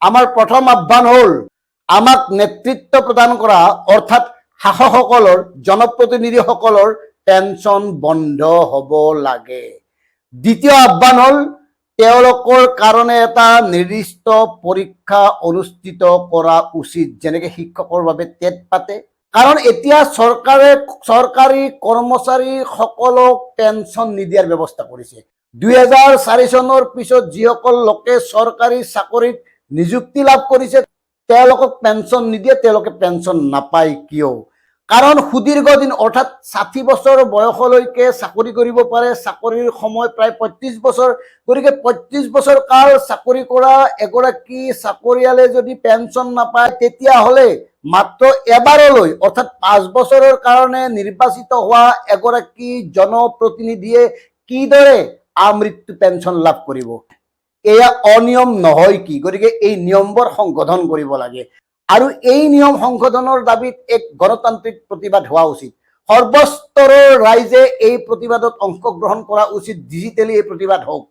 আমাৰ প্ৰথম আহ্বান হ'ল আমাক নেতৃত্ব প্ৰদান কৰা অৰ্থাৎ শাসকসকলৰ জনপ্ৰতিনিধিসকলৰ পেঞ্চন বন্ধ হ'ব লাগে। দ্বিতীয় আহ্বান হ'ল তেওঁলোকৰ কাৰণে এটা নিৰ্দিষ্ট পৰীক্ষা অনুষ্ঠিত কৰা উচিত, যেনেকৈ শিক্ষকৰ বাবে টেট পাতে। কাৰণ এতিয়া চৰকাৰী কৰ্মচাৰীসকলক পেঞ্চন নিদিয়াৰ ব্যৱস্থা কৰিছে। 2004 চনৰ পিছত যিসকল লোকে চৰকাৰী চাকৰিত নিযুক্তি লাভ কৰিছে তেওঁলোকক পেঞ্চন নিদিয়ে, তেওঁলোকে পেঞ্চন নাপায়। কিয়? কাৰণ সুদীৰ্ঘ দিন অৰ্থাৎ 60 বছৰ বয়সলৈকে চাকৰি কৰিব পাৰে, চাকৰিৰ সময় প্ৰায় 35 বছৰ। গতিকে 35 বছৰ কাল চাকৰি কৰা এগৰাকী চাকৰিয়ালে যদি পেঞ্চন নাপায় তেতিয়াহ'লে মাত্ৰ এবাৰলৈ অৰ্থাৎ 5 বছৰৰ কাৰণে নিৰ্বাচিত হোৱা এগৰাকী জনপ্ৰতিনিধিয়ে কিদৰে আমৃত্যু পেঞ্চন লাভ কৰিব? এয়া অনিয়ম নহয় কি? গতিকে এই নিয়মবোৰ সংশোধন কৰিব লাগে আৰু এই নিয়ম সংশোধনৰ দাবীত এক গণতান্ত্ৰিক প্ৰতিবাদ হোৱা উচিত। সৰ্বস্তৰৰ ৰাইজে এই প্ৰতিবাদত অংশগ্ৰহণ কৰা উচিত। ডিজিটেলি এই প্ৰতিবাদ হওক।